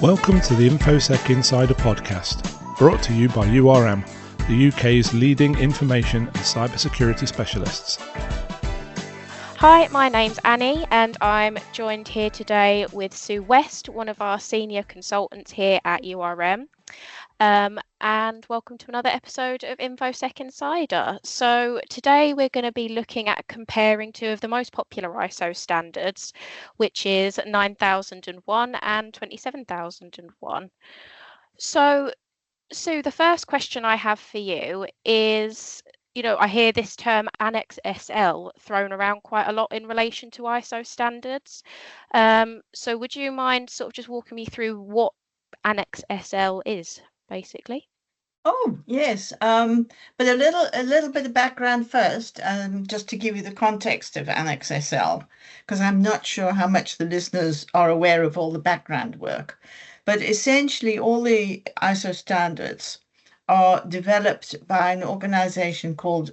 Welcome to the InfoSec Insider podcast, brought to you by URM, the UK's leading information and cybersecurity specialists. Hi, my name's Annie and I'm joined here today with Sue West, one of our senior consultants here at URM. And welcome to another episode of InfoSec Insider. So today we're going to be looking at comparing two of the most popular ISO standards, which is 9001 and 27001. So Sue, the first question I have for you is, I hear this term Annex SL thrown around quite a lot in relation to ISO standards. So would you mind sort of just walking me through what Annex SL is, basically? Oh, yes. But a little bit of background first, just to give you the context of Annex SL, because I'm not sure how much the listeners are aware of all the background work. But essentially, all the ISO standards are developed by an organization called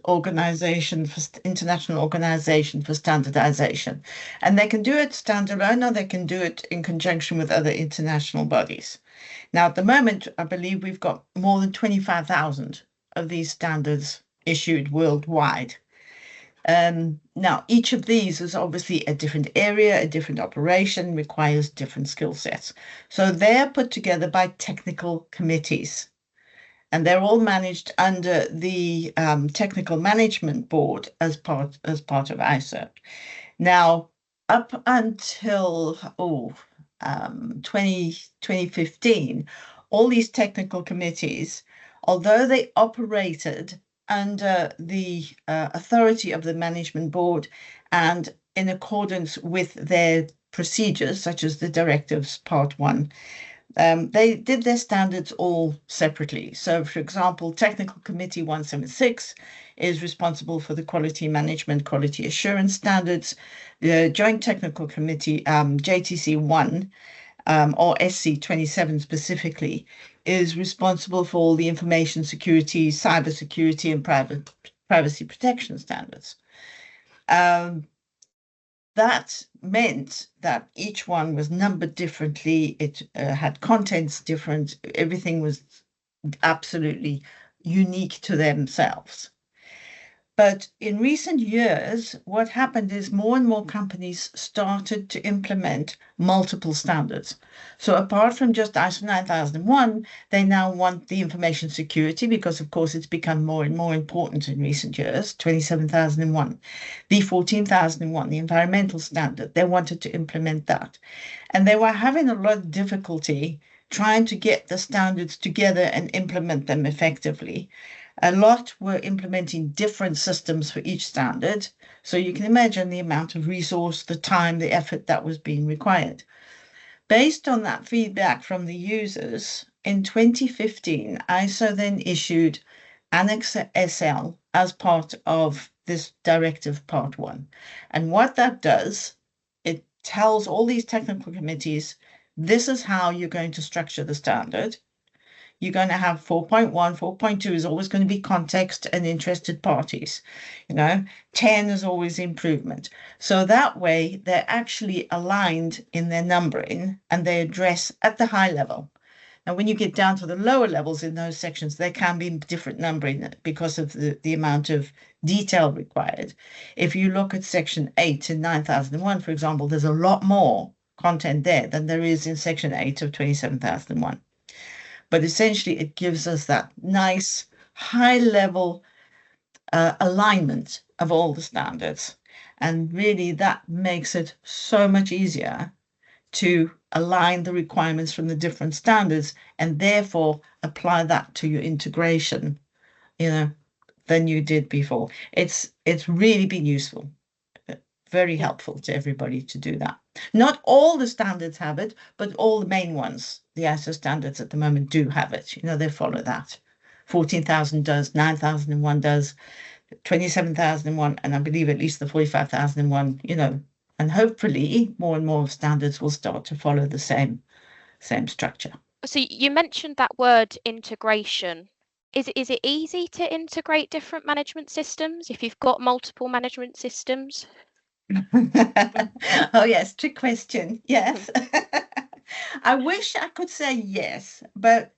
International Organization for Standardization. And they can do it standalone or they can do it in conjunction with other international bodies. Now, at the moment, I believe we've got more than 25,000 of these standards issued worldwide. Now, each of these is obviously a different area, a different operation, requires different skill sets. So they're put together by technical committees, and they're all managed under the Technical Management Board as part of ISO. Now, up until 2015, all these technical committees, although they operated under the authority of the Management Board and in accordance with their procedures, such as the directives Part 1, they did their standards all separately. So, for example, Technical Committee 176 is responsible for the quality management, quality assurance standards. The Joint Technical Committee, JTC 1, or SC 27 specifically, is responsible for all the information security, cybersecurity, and privacy protection standards. That meant that each one was numbered differently. It had contents different. Everything was absolutely unique to themselves. But in recent years, what happened is more and more companies started to implement multiple standards. So apart from just ISO 9001, they now want the information security because, of course, it's become more and more important in recent years, 27001. The 14001, the environmental standard, they wanted to implement that. And they were having a lot of difficulty trying to get the standards together and implement them effectively. A lot were implementing different systems for each standard. So you can imagine the amount of resource, the time, the effort that was being required. Based on that feedback from the users, in 2015, ISO then issued Annex SL as part of this directive Part 1. And what that does, it tells all these technical committees, this is how you're going to structure the standard. You're going to have 4.1, 4.2 is always going to be context and interested parties. 10 is always improvement. So that way they're actually aligned in their numbering and they address at the high level. Now, when you get down to the lower levels in those sections, there can be different numbering because of the amount of detail required. If you look at Section 8 in 9001, for example, there's a lot more content there than there is in Section 8 of 27001. But essentially, it gives us that nice high-level alignment of all the standards. And really, that makes it so much easier to align the requirements from the different standards and therefore apply that to your integration, than you did before. It's really been useful. Very helpful to everybody to do that. Not all the standards have it, but all the main ones, the ISO standards at the moment do have it. They follow that. 14,000 does, 9001 does, 27,001, and I believe at least the 45,001, and hopefully more and more standards will start to follow the same structure. So you mentioned that word integration. Is it easy to integrate different management systems if you've got multiple management systems? Oh, yes, trick question. Yes. I wish I could say yes, but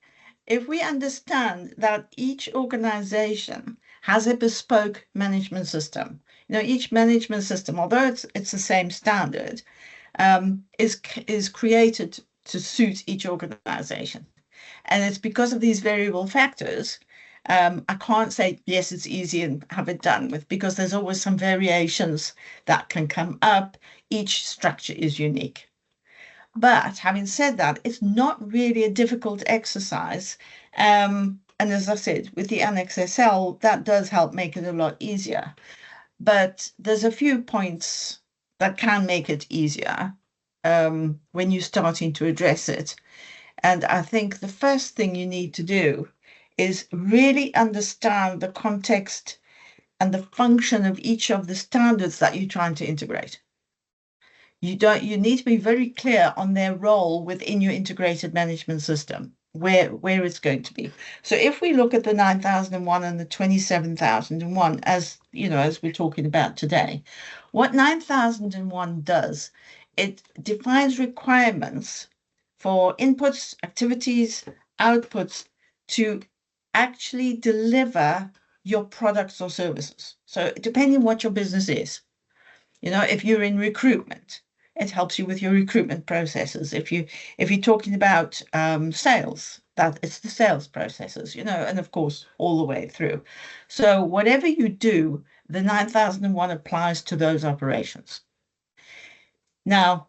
if we understand that each organization has a bespoke management system, each management system, although it's the same standard, is created to suit each organization. And it's because of these variable factors, I can't say, yes, it's easy and have it done with, because there's always some variations that can come up. Each structure is unique. But having said that, it's not really a difficult exercise. And as I said, with the Annex SL, that does help make it a lot easier. But there's a few points that can make it easier when you're starting to address it. And I think the first thing you need to do is really understand the context and the function of each of the standards that you're trying to integrate. You need to be very clear on their role within your integrated management system, where it's going to be. So if we look at the 9001 and the 27001, as we're talking about today, what 9001 does, it defines requirements for inputs, activities, outputs to actually deliver your products or services. So depending on what your business is, if you're in recruitment, it helps you with your recruitment processes. If you're talking about sales, that it's the sales processes, and of course all the way through. So whatever you do, the 9001 applies to those operations. Now,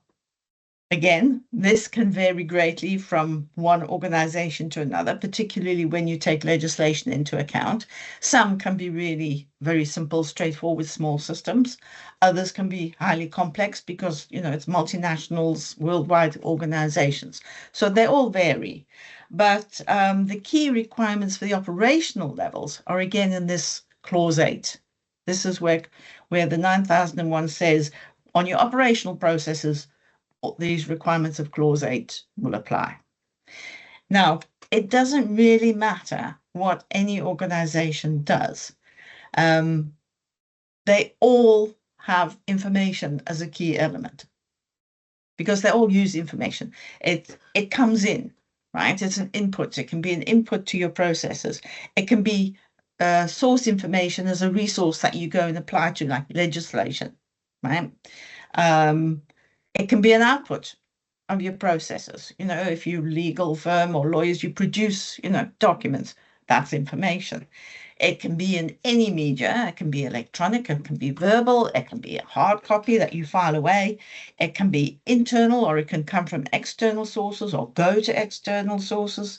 again, this can vary greatly from one organization to another, particularly when you take legislation into account. Some can be really very simple, straightforward, small systems. Others can be highly complex because, it's multinationals, worldwide organizations. So they all vary. But the key requirements for the operational levels are, again, in this clause 8. This is where the 9001 says, on your operational processes, these requirements of clause 8 will apply. Now, it doesn't really matter what any organization does. They all have information as a key element because they all use information. It comes in, right? It's an input. It can be an input to your processes. It can be source information as a resource that you go and apply to, like legislation, right? It can be an output of your processes. If you're a legal firm or lawyers, you produce, documents. That's information. It can be in any media. It can be electronic. It can be verbal. It can be a hard copy that you file away. It can be internal, or it can come from external sources or go to external sources.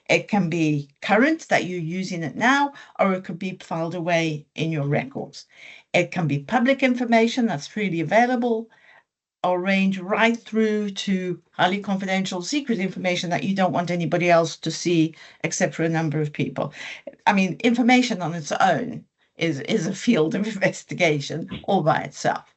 It can be current, that you're using it now, or it could be filed away in your records. It can be public information that's freely available, or range right through to highly confidential, secret information that you don't want anybody else to see except for a number of people. I mean, information on its own is a field of investigation all by itself.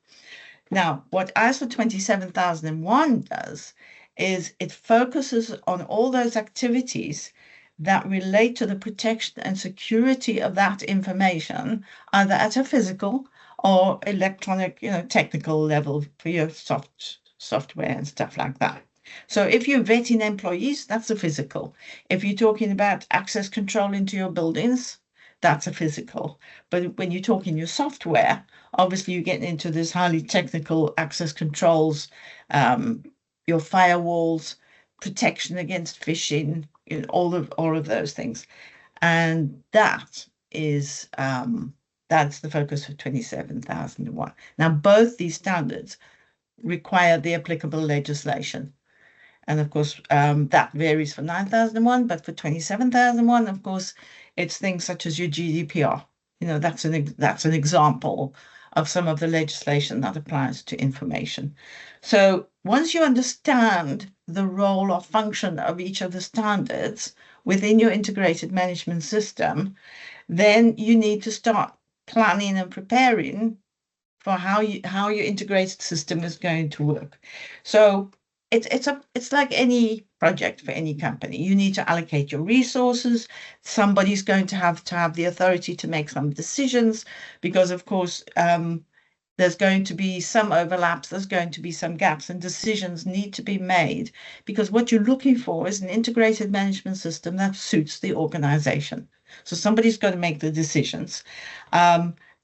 Now, what ISO 27001 does is it focuses on all those activities that relate to the protection and security of that information, either at a physical or electronic, technical level for your software and stuff like that. So if you're vetting employees, that's a physical. If you're talking about access control into your buildings, that's a physical. But when you're talking your software, obviously you're getting into this highly technical access controls, your firewalls, protection against phishing, all of those things. And that is that's the focus for 27001. Now, both these standards require the applicable legislation. And of course, that varies for 9001, but for 27001, of course, it's things such as your GDPR. That's an example of some of the legislation that applies to information. So once you understand the role or function of each of the standards within your integrated management system, then you need to start planning and preparing for how your integrated system is going to work. So it's like any project for any company. You need to allocate your resources. Somebody's going to have the authority to make some decisions, because of course There's going to be some overlaps, there's going to be some gaps, and decisions need to be made, because what you're looking for is an integrated management system that suits the organization. So somebody's got to make the decisions.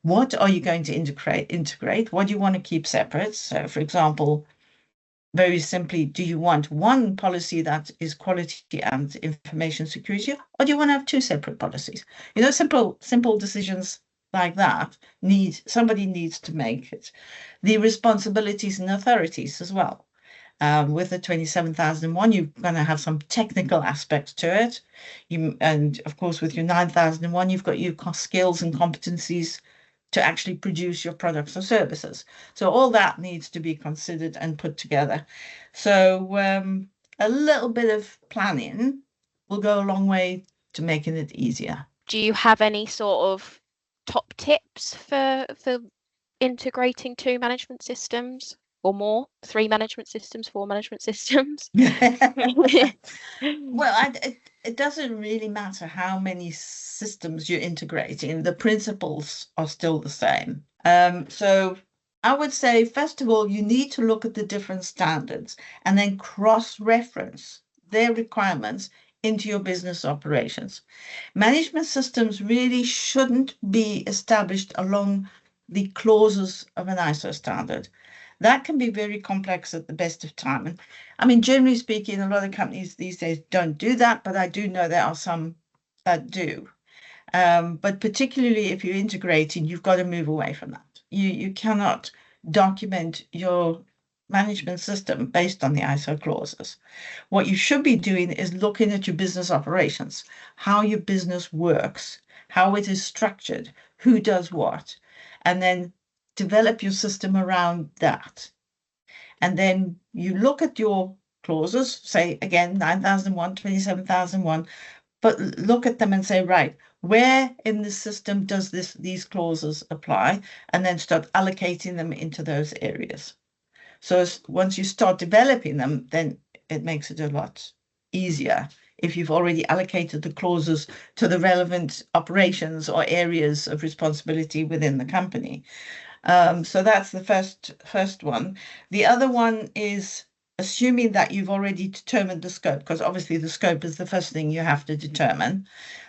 What are you going to integrate? What do you want to keep separate? So, for example, very simply, do you want one policy that is quality and information security, or do you want to have two separate policies? Simple decisions like that somebody needs to make it. The responsibilities and authorities as well. With the 27001, you're going to have some technical aspects to it. And of course, with your 9001, you've got your skills and competencies to actually produce your products or services. So all that needs to be considered and put together. So a little bit of planning will go a long way to making it easier. Do you have any sort of top tips for integrating 2 management systems or more, 3 management systems, 4 management systems? Well, it doesn't really matter how many systems you're integrating. The principles are still the same. So I would say, first of all, you need to look at the different standards and then cross-reference their requirements into your business operations. Management systems really shouldn't be established along the clauses of an ISO standard. That can be very complex at the best of time. And I mean, generally speaking, a lot of companies these days don't do that, but I do know there are some that do. But particularly if you're integrating, you've got to move away from that. You cannot document your management system based on the ISO clauses. What you should be doing is looking at your business operations, how your business works, how it is structured, who does what, and then develop your system around that. And then you look at your clauses, say again, 9001, 27001, but look at them and say, right, where in the system does these clauses apply? And then start allocating them into those areas. So once you start developing them, then it makes it a lot easier if you've already allocated the clauses to the relevant operations or areas of responsibility within the company. So that's the first one. The other one is assuming that you've already determined the scope, because obviously the scope is the first thing you have to determine.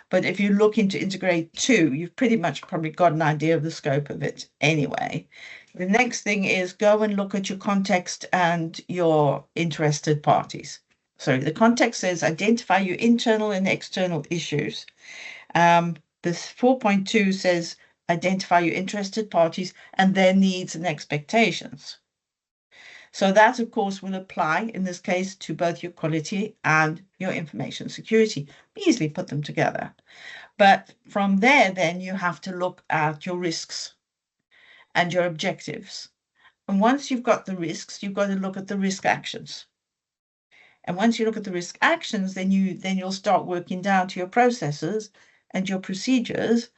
But if you're looking to integrate 2, you've pretty much probably got an idea of the scope of it anyway. The next thing is go and look at your context and your interested parties. So the context says identify your internal and external issues. This 4.2 says identify your interested parties and their needs and expectations. So that, of course, will apply in this case to both your quality and your information security. Easily put them together. But from there, then you have to look at your risks and your objectives. And once you've got the risks, you've got to look at the risk actions. And once you look at the risk actions, then you'll start working down to your processes and your procedures,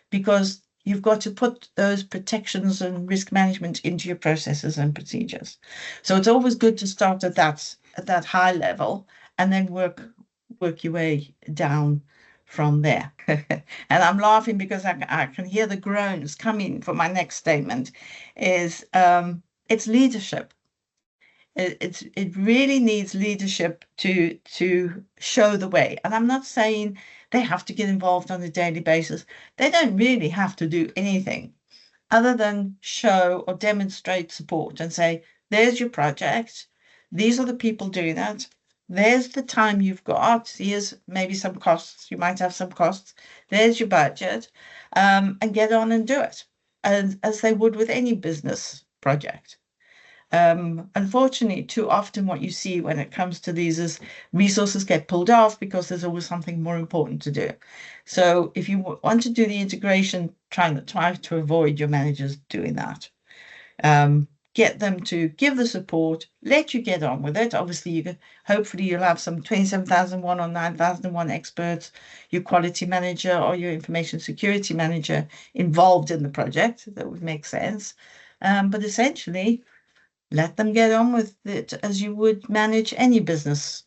because you've got to put those protections and risk management into your processes and procedures. So it's always good to start at that high level and then work your way down from there. And I'm laughing because I can hear the groans coming for my next statement. Is it's leadership. It really needs leadership to show the way. And I'm not saying they have to get involved on a daily basis. They don't really have to do anything other than show or demonstrate support and say, there's your project. These are the people doing it. There's the time you've got. Here's maybe some costs. You might have some costs. There's your budget, and get on and do it, as they would with any business project. Unfortunately, too often what you see when it comes to these is resources get pulled off because there's always something more important to do. So if you want to do the integration, try to avoid your managers doing that. Get them to give the support, let you get on with it. Obviously, hopefully you'll have some 27001 or 9001 experts, your quality manager or your information security manager involved in the project. That would make sense. But essentially, let them get on with it as you would manage any business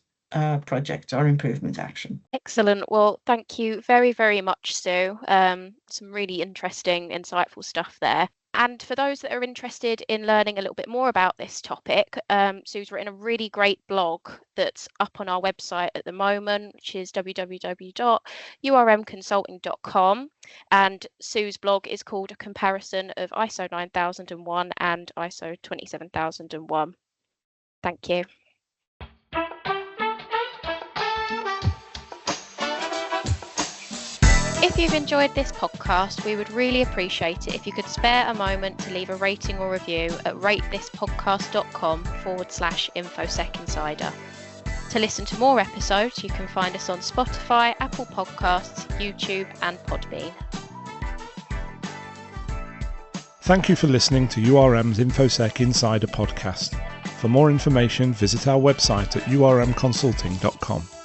project or improvement action. Excellent. Well, thank you very, very much, Sue. Some really interesting, insightful stuff there. And for those that are interested in learning a little bit more about this topic, Sue's written a really great blog that's up on our website at the moment, which is www.urmconsulting.com. And Sue's blog is called A Comparison of ISO 9001 and ISO 27001. Thank you. If you've enjoyed this podcast, we would really appreciate it if you could spare a moment to leave a rating or review at ratethispodcast.com/InfoSec Insider. To listen to more episodes, you can find us on Spotify, Apple Podcasts, YouTube and Podbean. Thank you for listening to URM's InfoSec Insider podcast. For more information, visit our website at urmconsulting.com.